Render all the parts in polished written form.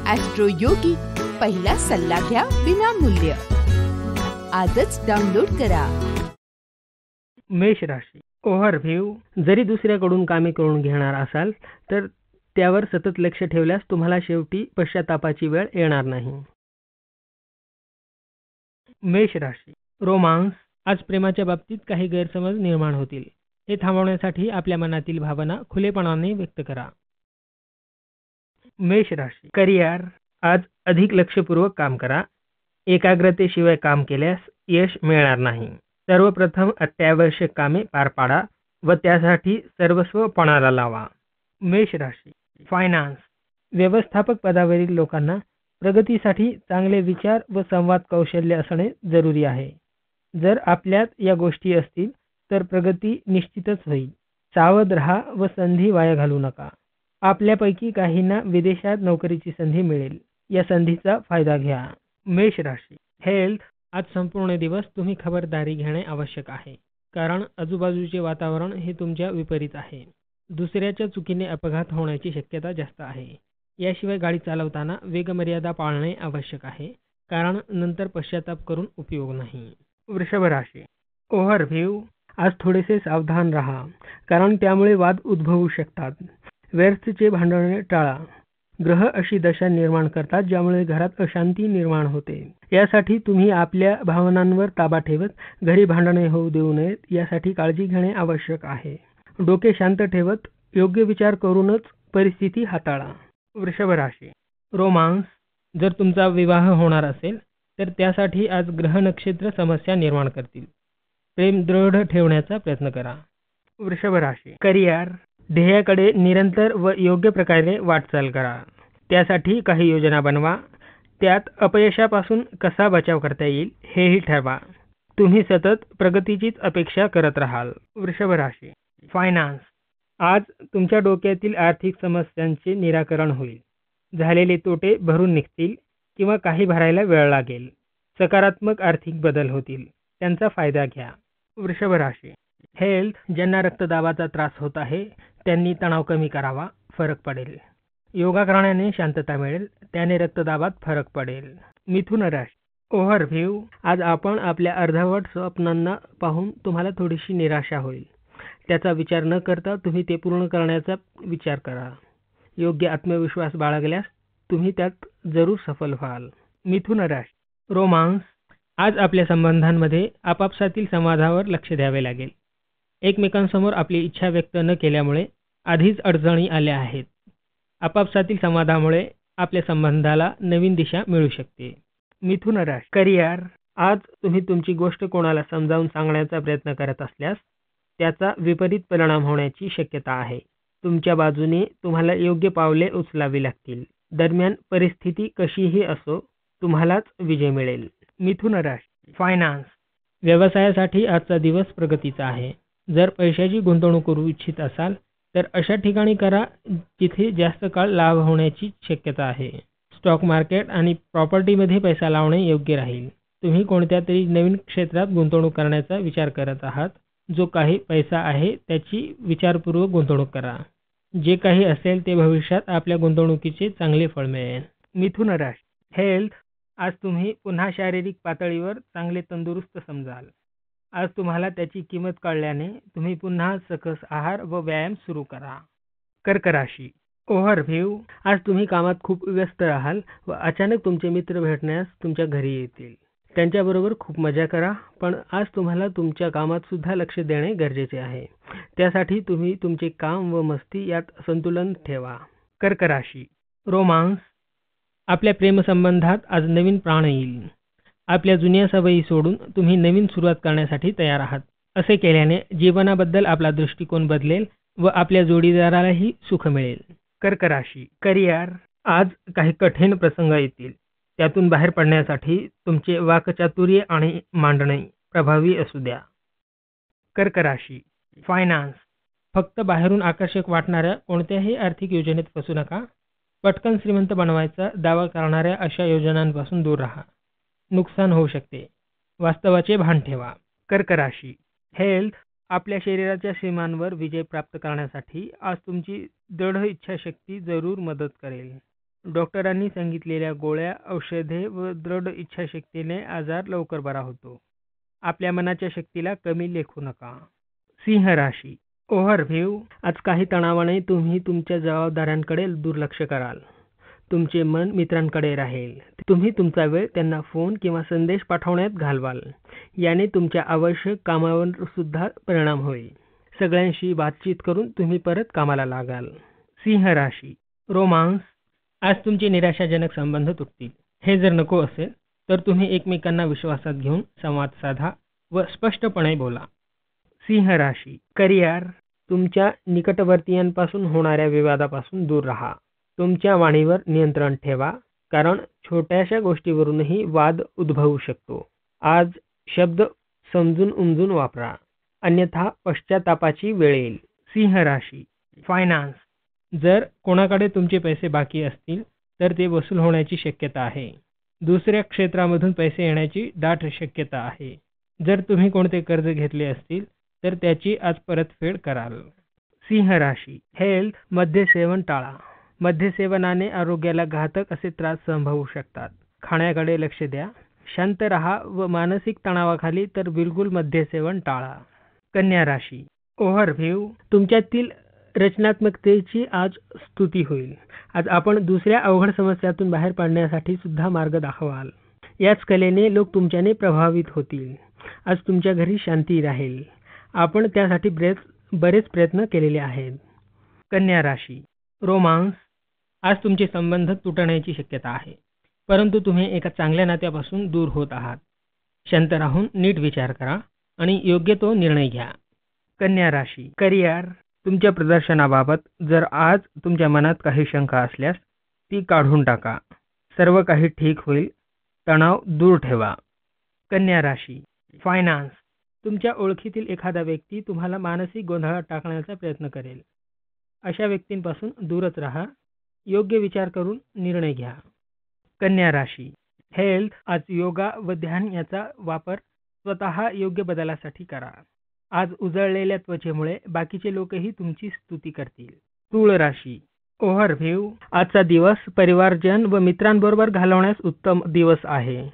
Austro योगी, पहिला सल्ला घ्या विनामूल्य. आजच डाउनलोड करा. मेष राशी. ओव्हरव्ह्यू. जरी दुसऱ्याकडून कामे करून घेणार असाल तर त्यावर सतत लक्ष ठेवल्यास तुम्हाला शेवटी पश्चातापाची वेळ येणार नाही. मेष राशी. रोमांस. आज प्रेमाच्या बाबतीत काही गैरसमज निर्माण होतील. हे थांबवण्यासाठी आपल्या मनातील भावना खुलेपणाने व्यक्त करा. मेष राशी. करिअर. आज अधिक लक्षपूर्वक काम करा. एकाग्रतेशिवाय काम केल्यास यश मिळणार नाही. सर्वप्रथम अत्यावश्यक कामे पार पाडा व त्यासाठी सर्वस्व पणाला लावा. मेष राशी. फायनान्स. व्यवस्थापक पदावरील लोकांना प्रगतीसाठी चांगले विचार व संवाद कौशल्य असणे जरुरी आहे. जर आपल्यात या गोष्टी असतील तर प्रगती निश्चितच होईल. सावध राहा व संधी वाया घालवू नका. आपल्यापैकी काहींना विदेशात नोकरीची संधी मिळेल. या संधीचा फायदा घ्या. मेष राशी. हेल्थ. आज संपूर्ण दिवस तुम्ही खबरदारी घेणे आवश्यक आहे, कारण आजूबाजूचे वातावरण हे तुमच्या विपरीत आहे. दुसऱ्याच्या चुकीने अपघात होण्याची शक्यता जास्त आहे. याशिवाय गाडी चालवताना वेगमर्यादा पाळणे आवश्यक आहे, कारण नंतर पश्चाताप करून उपयोग नाही. वृषभ राशी. ओव्हरव्ह्यू. आज थोडेसे सावधान राहा, कारण त्यामुळे वाद उद्भवू शकतात. व्यर्थचे भांडणे टाळा. ग्रह अशी दशा निर्माण करतात ज्यामुळे घरात अशांती निर्माण होते. यासाठी तुम्ही आपल्या भावनांवर ताबा ठेवत घरी भांडणे होऊ देऊ नयेत, यासाठी काळजी घेणे आवश्यक आहे. डोके शांत ठेवत योग्य विचार करूनच परिस्थिती हाताळा. वृषभ राशी. रोमांस. जर तुमचा विवाह होणार असेल तर त्यासाठी आज ग्रह नक्षत्र समस्या निर्माण करतील. प्रेम दृढ ठेवण्याचा प्रयत्न करा. वृषभ राशी. करिअर. ध्येयाकडे निरंतर व योग्य प्रकारे वाटचाल करा. त्यासाठी काही योजना बनवा. त्यात अपयशापासून कसा बचाव करता येईल हेही ठरवा. तुम्ही सतत प्रगतीचीच अपेक्षा करत राहाल. वृषभ राशी. फायनान्स. आज तुमच्या डोक्यातील आर्थिक समस्यांचे निराकरण होईल. झालेले तोटे भरून निघतील किंवा काही भरायला वेळ लागेल. सकारात्मक आर्थिक बदल होतील, त्यांचा फायदा घ्या. वृषभ राशी. हेल्थ. ज्यांना रक्तदाबाचा त्रास होत आहे त्यांनी तणाव कमी करावा, फरक पडेल. योगा करण्याने शांतता मिळेल, त्याने रक्तदाबात फरक पडेल. मिथुन राशी. ओव्हरव्ह्यू. आज आपण आपल्या अर्धवट स्वप्नांना पाहून तुम्हाला थोडीशी निराशा होईल. त्याचा विचार न करता तुम्ही ते पूर्ण करण्याचा विचार करा. योग्य आत्मविश्वास बाळगल्यास तुम्ही त्यात जरूर सफल व्हाल. मिथुन राशी. रोमांस. आज आपल्या संबंधांमध्ये आपापसातील संवादावर लक्ष द्यावे लागेल. एकमेकांसमोर आपली इच्छा व्यक्त न केल्यामुळे आधीच अडचणी आल्या आहेत. आपापसातील संवादामुळे आपल्या संबंधाला नवीन दिशा मिळू शकते. मिथुन राशी. करिअर. आज तुम्ही तुमची गोष्ट कोणाला समजावून सांगण्याचा प्रयत्न करत असल्यास त्याचा विपरीत परिणाम होण्याची शक्यता आहे. तुमच्या बाजूने तुम्हाला योग्य पावले उचलावी लागतील. दरम्यान परिस्थिती कशीही असो, तुम्हालाच विजय मिळेल. मिथुन राशी. फायनान्स. व्यवसायासाठी आजचा दिवस प्रगतीचा आहे. जर पैशाची गुंतवणूक करू इच्छित असाल तर अशा ठिकाणी करा जिथे जास्त काळ लाभ होण्याची शक्यता आहे. स्टॉक मार्केट आणि प्रॉपर्टीमध्ये पैसा लावणे योग्य राहील. तुम्ही कोणत्या तरी नवीन क्षेत्रात गुंतवणूक करण्याचा विचार करत आहात. जो काही पैसा आहे त्याची विचारपूर्वक गुंतवणूक करा. जे काही असेल ते भविष्यात आपल्या गुंतवणुकीचे चांगले फळ मिळेल. मिथुन राशी. हेल्थ. आज तुम्ही पुन्हा शारीरिक पातळीवर चांगले तंदुरुस्त समजाल. आज तुम्हाला त्याची किंमत कळल्याने तुम्ही पुन्हा सकस आहार व व्यायाम सुरू करा. कर्क राशी. ओव्हरव्ह्यू. आज तुम्ही कामात खूप व्यस्त राहाल व अचानक तुमचे मित्र भेटण्यास तुमच्या घरी येतील. त्यांच्याबरोबर खूप मजा करा, पण आज तुम्हाला तुमच्या कामात सुद्धा लक्ष देणे गरजेचे आहे. त्यासाठी तुम्ही तुमचे काम व मस्ती यात संतुलन ठेवा. कर्क राशी. रोमांस. आपल्या प्रेमसंबंधात आज नवीन प्राण येईल. आपल्या जुन्या सवयी सोडून तुम्ही नवीन सुरुवात करण्यासाठी तयार आहात. असे केल्याने जीवनाबद्दल आपला दृष्टिकोन बदलेल व आपल्या जोडीदारालाही सुख मिळेल. कर्क राशी. करिअर. आज काही कठीण प्रसंग येतील. त्यातून बाहेर पडण्यासाठी तुमचे वाकचातुर्य आणि मांडणे प्रभावी असू द्या. कर्क राशी. फायनान्स. फक्त बाहेरून आकर्षक वाटणाऱ्या कोणत्याही आर्थिक योजनेत फसू नका. पटकन श्रीमंत बनवायचा दावा करणाऱ्या अशा योजनांपासून दूर राहा. नुकसान होऊ शकते. वास्तवाचे भान ठेवा. कर्क राशी. हेल्थ. आपल्या शरीराच्या सीमांवर विजय प्राप्त करण्यासाठी आज तुमची दृढ इच्छाशक्ती जरूर मदत करेल. डॉक्टरांनी सांगितलेल्या गोळ्या, औषधे व दृढ इच्छाशक्तीने आजार लवकर बरा होतो. आपल्या मनाच्या शक्तीला कमी लेखू नका. सिंह राशी. ओव्हरव्ह्यू. आज काही तणावाने तुम्ही तुमच्या जबाबदाऱ्यांकडे दुर्लक्ष कराल. तुमचे मन मित्रांकडे राहील. तुम्ही तुमचा वेळ त्यांना फोन किंवा संदेश पाठवण्यात घालवाल. याने तुमच्या आवश्यक कामावर सुद्धा परिणाम होईल. सगळ्यांशी बातचीत करून तुम्ही परत कामाला लागाल. सिंह राशी. रोमांस. आज तुमचे निराशाजनक संबंध तुटतील. हे जर नको असेल तर तुम्ही एकमेकांना विश्वासात घेऊन संवाद साधा व स्पष्टपणे बोला. सिंह राशी. करिअर. तुमच्या निकटवर्तीयांपासून होणाऱ्या विवादापासून दूर राहा. तुमच्या वाणीवर नियंत्रण ठेवा, कारण छोट्याशा गोष्टीवरूनही वाद उद्भवू शकतो. आज शब्द समजून उमजून वापरा, अन्यथा पश्चातापाची वेळ येईल. सिंह राशी. फायनान्स. जर कोणाकडे तुमचे पैसे बाकी असतील तर ते वसूल होण्याची शक्यता आहे. दुसऱ्या क्षेत्रामधून पैसे येण्याची दाट शक्यता आहे. जर तुम्ही कोणते कर्ज घेतले असतील तर त्याची आज परतफेड कराल. सिंह राशी. हेल्थ. मद्यसेवन टाळा. मद्यसेवनाने आरोग्याला घातक असे त्रास संभवू शकतात. खाण्याकडे लक्ष द्या. शांत राहा व मानसिक तणावाखाली तर बिलकुल मद्यसेवन टाळा. कन्या राशी. ओव्हरव्ह्यू. तुमच्यातील रचनात्मकतेची आज स्तुती होईल. आज आपण दुसऱ्या अवघड समस्यातून बाहेर पडण्यासाठी सुद्धा मार्ग दाखवाल. याच कलेने लोक तुमच्याने प्रभावित होतील. आज तुमच्या घरी शांती राहील. आपण त्यासाठी बरेच प्रयत्न केलेले आहेत. कन्या राशी. रोमांस. आज तुमचे संबंध तुटण्याची शक्यता आहे, परंतु तुम्ही एका चांगल्या नात्यापासून दूर होत आहात. शांत राहून नीट विचार करा आणि योग्य तो निर्णय घ्या. कन्या राशी. करिअर. तुमच्या प्रदर्शनाबाबत जर आज तुमच्या मनात काही शंका असल्यास ती काढून टाका. सर्व काही ठीक होईल. तणाव दूर ठेवा. कन्या राशी. फायनान्स. तुमच्या ओळखीतील एखादा व्यक्ती तुम्हाला मानसिक गोंधळात टाकण्याचा प्रयत्न करेल. अशा व्यक्तींपासून दूरच राहा. योग्य विचार करून निर्णय घ्या. कन्या राशी. हेल्थ. आज योगा व ध्यान याचा वापर स्वतः योग्य बदलासाठी करा. आज उजळलेल्या त्वचेमुळे बाकीचे लोकही तुमची स्तुती करतील. तूळ राशी. ओव्हरव्ह्यू. आजचा दिवस परिवारजन व मित्रांबरोबर घालवण्यास उत्तम दिवस आहे.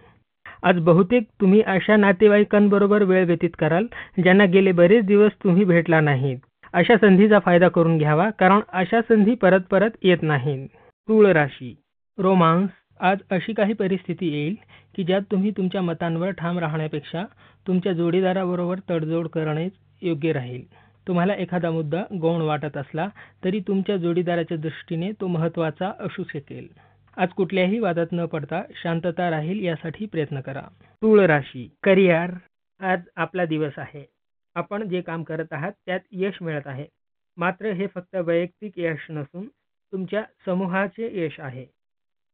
आज बहुतेक तुम्ही अशा नातेवाईकांबरोबर वेळ व्यतीत कराल ज्यांना गेले बरेच दिवस तुम्ही भेटला नाहीत. अशा संधीचा फायदा करून घ्यावा, कारण अशा संधी परत परत येत नाहीत. तूळ राशी. रोमांस. आज अशी काही परिस्थिती येईल की ज्यात तुम्ही तुमच्या मतांवर ठाम राहण्यापेक्षा तुमच्या जोडीदाराबरोबर तडजोड करणेच योग्य राहील. तुम्हाला एखादा मुद्दा गौण वाटत असला तरी तुमच्या जोडीदाराच्या दृष्टीने तो महत्त्वाचा असू शकेल. आज कुठल्याही वादात न पडता शांतता राहील यासाठी प्रयत्न करा. तूळ राशी. करिअर. आज आपला दिवस आहे. आपण जे काम करत आहात त्यात यश मिळत आहे. मात्र हे फक्त वैयक्तिक यश नसून तुमच्या समूहाचे यश आहे.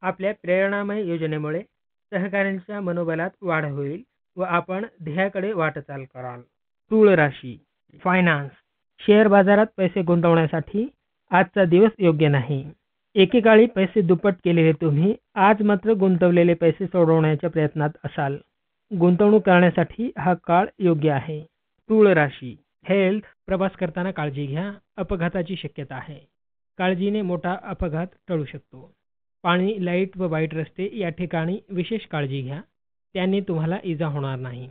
आपल्या प्रेरणामय योजनेमुळे सहकाऱ्यांच्या मनोबलात वाढ होईल व आपण ध्येयाकडे वाटचाल कराल. तूळ राशी. फायनान्स. शेअर बाजारात पैसे गुंतवण्यासाठी आजचा दिवस योग्य नाही. एकेकाळी पैसे दुप्पट केलेले तुम्ही आज मात्र गुंतवलेले पैसे सोडवण्याच्या प्रयत्नात असाल. गुंतवणूक करण्यासाठी हा काळ योग्य आहे. तूळ राशी. हेल्थ. प्रवास करताना काळजी घ्या. अपघाताची शक्यता आहे. काळजीने मोठा अपघात टळू शकतो. पाणी, लाईट व वाईट रस्ते या ठिकाणी विशेष काळजी घ्या. त्याने तुम्हाला इजा होणार नाही.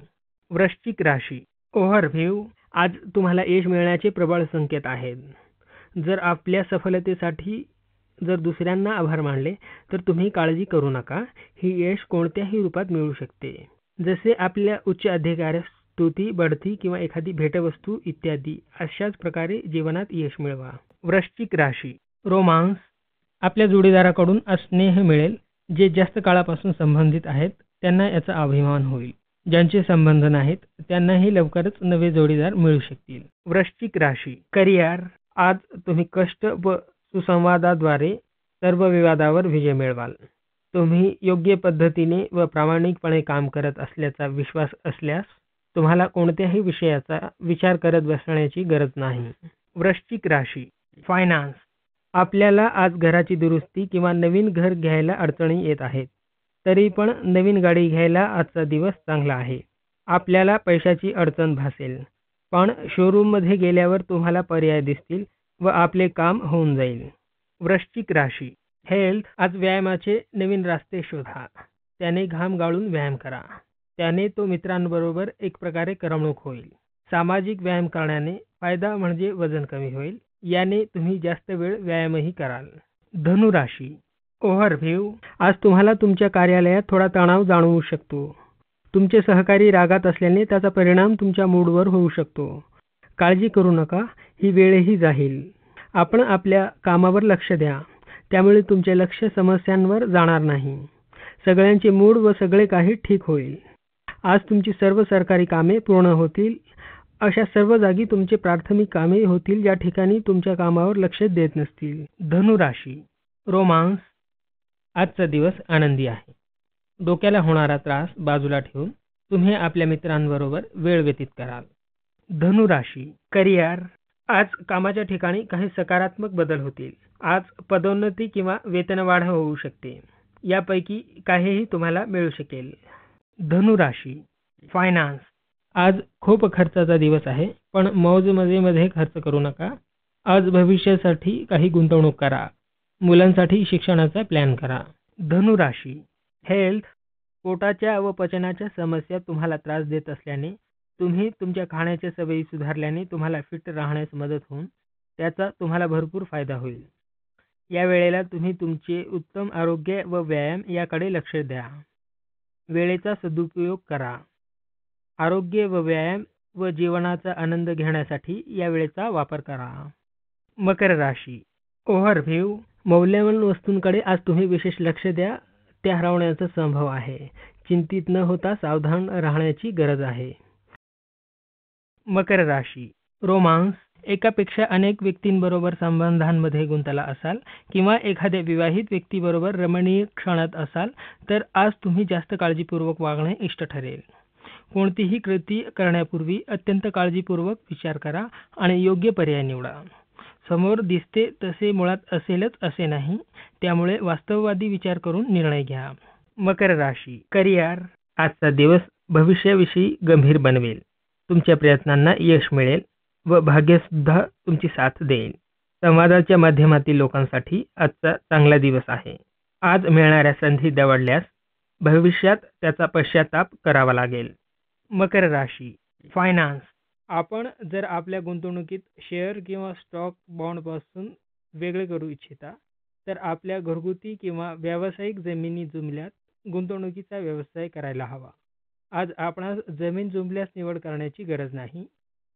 वृश्चिक राशी. ओव्हरव्ह्यू. आज तुम्हाला यश मिळण्याचे प्रबळ संकेत आहेत. जर आपल्या सफलतेसाठी जर दुसऱ्यांना आभार मानले तर तुम्ही काळजी करू नका. ही यश कोणत्याही रूपात मिळू शकते, जसे आपल्या उच्च अधिकाऱ्यास स्तुती, बढती किंवा एखादी भेटवस्तू इत्यादी. अशाच प्रकारे जीवनात यश मिळवा. वृश्चिक राशी. रोमांस. आपल्या जोडीदाराकडून आज स्नेह मिळेल. जे जास्त काळापासून संबंधित आहेत त्यांना याचा अभिमान होईल. ज्यांचे संबंध नाहीत त्यांनाही लवकरच नवे जोडीदार मिळू शकतील. वृश्चिक राशी. करिअर. आज तुम्ही कष्ट व सुसंवादाद्वारे सर्व विवादावर विजय मिळवाल. तुम्ही योग्य पद्धतीने व प्रामाणिकपणे काम करत असल्याचा विश्वास असल्यास तुम्हाला कोणत्याही विषयाचा विचार करत बसण्याची गरज नाही. वृश्चिक राशी. फायनान्स. आपल्याला आज घराची दुरुस्ती किंवा नवीन घर घ्यायला अडचणी येत आहेत. तरी पण नवीन गाडी घ्यायला आजचा दिवस चांगला आहे. आपल्याला पैशाची अडचण भासेल, पण शोरूममध्ये गेल्यावर तुम्हाला पर्याय दिसतील व आपले काम होऊन जाईल. वृश्चिक राशी. हेल्थ, आज व्यायामाचे नवीन रस्ते शोधा. त्याने घाम गाळून व्यायाम करा. त्याने तो मित्रांबरोबर एक प्रकारे करमणूक होईल. सामाजिक व्यायाम करण्याने फायदा म्हणजे वजन कमी होईल. याने तुम्ही जास्त वेळ व्यायामही कराल. धनुराशी, ओव्हरव्ह्यू, आज तुम्हाला तुमच्या कार्यालयात थोडा तणाव जाणवू शकतो. तुमचे सहकारी रागात असल्याने त्याचा परिणाम तुमच्या मूडवर होऊ शकतो. काळजी करू नका, ही वेळही जाईल. आपण आपल्या कामावर लक्ष द्या. त्यामुळे तुमचे लक्ष समस्यांवर जाणार नाही. सगळ्यांचे मूड व सगळे काही ठीक होईल. आज तुमची सर्व सरकारी कामे पूर्ण होतील. अशा सर्व जागी तुमचे प्राथमिक कामे होतील ज्या ठिकाणी तुमच्या कामावर लक्ष देत नसतील. धनुराशी, रोमांस, आजचा दिवस आनंदी आहे. डोक्याला होणारा त्रास बाजूला ठेवून तुम्ही आपल्या मित्रांबरोबर वेळ व्यतीत कराल. धनुराशी, करिअर, आज कामाच्या ठिकाणी काही सकारात्मक बदल होतील. आज पदोन्नती किंवा वेतनवाढ होऊ शकते. यापैकी काहीही तुम्हाला मिळू शकेल. धनुराशी, फायनान्स, आज खूप खर्चाचा दिवस आहे, पण मौज-मजेमध्ये खर्च करू नका. आज भविष्यासाठी काही गुंतवणूक करा. मुलांसाठी शिक्षणाचा प्लॅन करा. धनुराशी, हेल्थ, पोटाच्या व पचनाच्या समस्या तुम्हाला त्रास देत असल्याने तुम्ही तुमच्या खाण्याच्या सवयी सुधारल्याने तुम्हाला फिट राहण्यास मदत होऊन त्याचा तुम्हाला भरपूर फायदा होईल. या वेळेला तुम्ही तुमचे उत्तम आरोग्य व व्यायाम याकडे लक्ष द्या. वेळेचा सदुपयोग करा. आरोग्य व व्यायाम व जीवनाचा आनंद घेण्यासाठी या वेळेचा वापर करा. मकर राशी, ओव्हरव्ह्यू, मौल्यवान वस्तूंकडे आज तुम्ही विशेष लक्ष द्या. त्या हरवण्याचा संभव आहे. चिंतित न होता सावधान राहण्याची गरज आहे. मकर राशी, रोमांस, एकापेक्षा अनेक व्यक्तींबरोबर संबंधांमध्ये गुंतला असाल किंवा एखाद्या विवाहित व्यक्तीबरोबर रमणीय क्षणात असाल तर आज तुम्ही जास्त काळजीपूर्वक वागणे इष्ट ठरेल. कोणतीही कृती करण्यापूर्वी अत्यंत काळजीपूर्वक विचार करा आणि योग्य पर्याय निवडा. समोर दिसते तसे मुळात असेलच असे नाही, त्यामुळे वास्तववादी विचार करून निर्णय घ्या. मकर राशी, करिअर, आजचा दिवस भविष्याविषयी गंभीर बनवेल. तुमच्या प्रयत्नांना यश मिळेल व भाग्यसुद्धा तुमची साथ देईल. संवादाच्या माध्यमातील लोकांसाठी आजचा चांगला दिवस आहे. आज मिळणाऱ्या संधी दवडल्यास भविष्यात त्याचा पश्चाताप करावा लागेल. मकर राशी, फायनान्स, आपण जर आपल्या गुंतवणुकीत शेअर किंवा स्टॉक बॉन्डपासून वेगळे करू इच्छिता तर आपल्या घरगुती किंवा व्यावसायिक जमिनी जुमल्यात गुंतवणुकीचा व्यवसाय करायला हवा. आज आपणास जमीन जुमल्यास निवड करण्याची गरज नाही,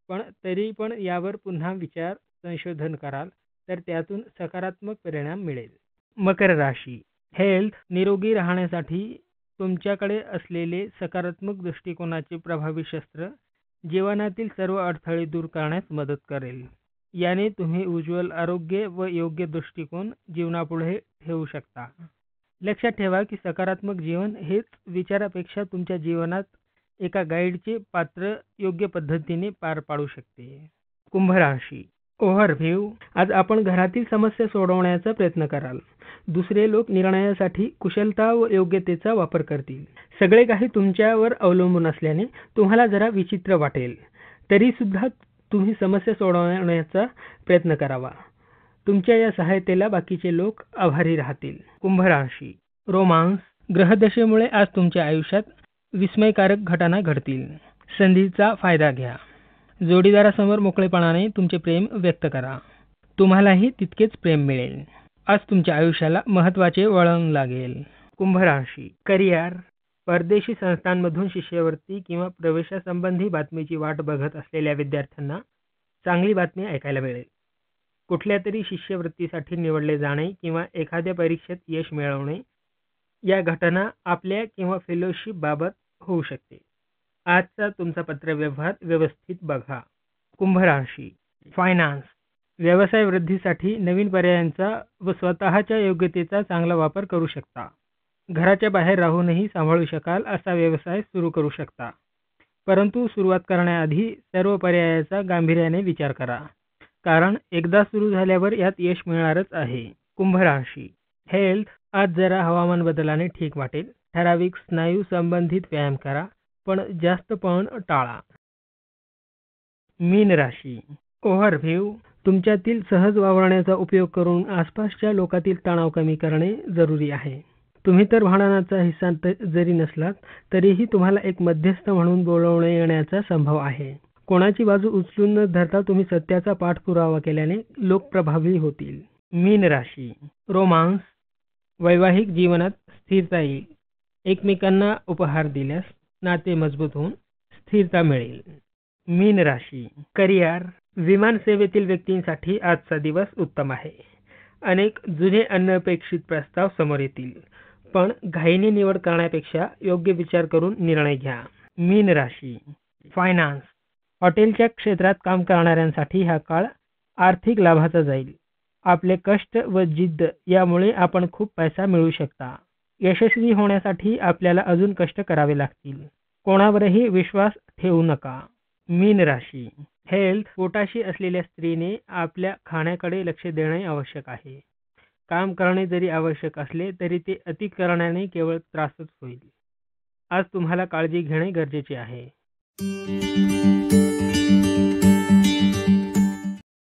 पण तरी पण यावर पुन्हा विचार संशोधन कराल तर त्यातून सकारात्मक परिणाम मिळेल. मकर राशी, हेल्थ, निरोगी राहण्यासाठी तुमच्याकडे असलेले सकारात्मक दृष्टिकोनाचे प्रभावी शस्त्र जीवनातील सर्व अडथळे दूर करण्यास मदत करेल. याने तुम्ही उज्ज्वल आरोग्य व योग्य दृष्टिकोन जीवनापुढे ठेवू शकता. लक्षात ठेवा की सकारात्मक जीवन हेच विचारापेक्षा तुमच्या जीवनात एका गाईडचे पात्र योग्य पद्धतीने पार पाडू शकते. कुंभ राशी, ओव्हरव्ह्यू, आज आपण घरातील समस्या सोडवण्याचा प्रयत्न कराल. दुसरे लोक निर्णयासाठी कुशलता व योग्यतेचा वापर करतील. सगळे काही तुमच्यावर अवलंबून असल्याने तुम्हाला जरा विचित्र वाटेल. तरी सुद्धा तुम्ही समस्या सोडवण्याचा प्रयत्न करावा. तुमच्या या सहायतेला बाकीचे लोक आभारी राहतील. कुंभ राशी, रोमांस, ग्रहदशेमुळे आज तुमच्या आयुष्यात विस्मयकारक घटना घडतील. संधीचा फायदा घ्या. जोडीदारासमोर मोकळेपणाने तुमचे प्रेम व्यक्त करा. तुम्हालाही तितकेच प्रेम मिळेल. आज तुमच्या आयुष्याला महत्त्वाचे वळण लागेल. कुंभ राशी, करिअर, परदेशी संस्थांमधून शिष्यवृत्ती किंवा प्रवेशासंबंधी बातमीची वाट बघत असलेल्या विद्यार्थ्यांना चांगली बातमी ऐकायला मिळेल. कुठल्या तरी शिष्यवृत्तीसाठी निवडले जाणे किंवा एखाद्या परीक्षेत यश मिळवणे या घटना आपल्या किंवा फेलोशिप बाबत होऊ शकते. आजचा तुमचा पत्रव्यवहार व्यवस्थित बघा. कुंभ राशी, फायनान्स, व्यवसाय वृद्धीसाठी नवीन पर्यायांचा व स्वतःच्या योग्यतेचा चांगला वापर करू शकता. घराच्या बाहेर राहूनही सांभाळू शकाल असा व्यवसाय सुरू करू शकता. परंतु सुरुवात करण्याआधी सर्व पर्यायाचा गांभीर्याने विचार करा, कारण एकदा सुरू झाल्यावर यात यश मिळणारच आहे. कुंभ राशी, हेल्थ, आज जरा हवामान बदलाने ठीक वाटेल. ठराविक स्नायू संबंधित व्यायाम करा, पण जास्त पण टाळा. मीन राशी, ओव्हरव्ह्यू, तुमच्यातील सहज वावरण्याचा उपयोग करून आसपासच्या लोकांतील तणाव कमी करणे जरुरी आहे. तुम्ही तर भांडणाचा हिस्सा जरी नसलात तरीही तुम्हाला एक मध्यस्थ म्हणून बोलावणे येण्याचा संभव आहे. कोणाची बाजू उचलून न धरता तुम्ही सत्याचा पाठपुरावा केल्याने लोक प्रभावी होतील. मीन राशी. रोमांस. वैवाहिक जीवनात स्थिरता येईल. एकमेकांना उपहार दिल्यास नाते मजबूत होऊन स्थिरता मिळेल. मीन राशी. करिअर. विमान सेवेतील व्यक्तींसाठी आजचा दिवस उत्तम आहे. अनेक जुने अनपेक्षित प्रस्ताव समोर येतील, पण घाईने निवड करण्यापेक्षा योग्य विचार करून निर्णय घ्या. मीन राशी. फायनान्स. हॉटेलच्या क्षेत्रात काम करणाऱ्यांसाठी हा काळ आर्थिक लाभाचा जाईल. आपले कष्ट व जिद्द यामुळे आपण खूप पैसा मिळवू शकता. यशस्वी होण्यासाठी आपल्याला अजून कष्ट करावे लागतील. कोणावरही विश्वास ठेवू नका. मीन राशी. हेल्थ. पोटाशी असलेल्या स्त्रीने आपल्या खाण्याकडे लक्ष देणे आवश्यक आहे. काम करणे जरी आवश्यक असले तरी ते अति करण्याने केवळ त्रासच होईल. आज तुम्हाला काळजी घेणे गरजेचे आहे.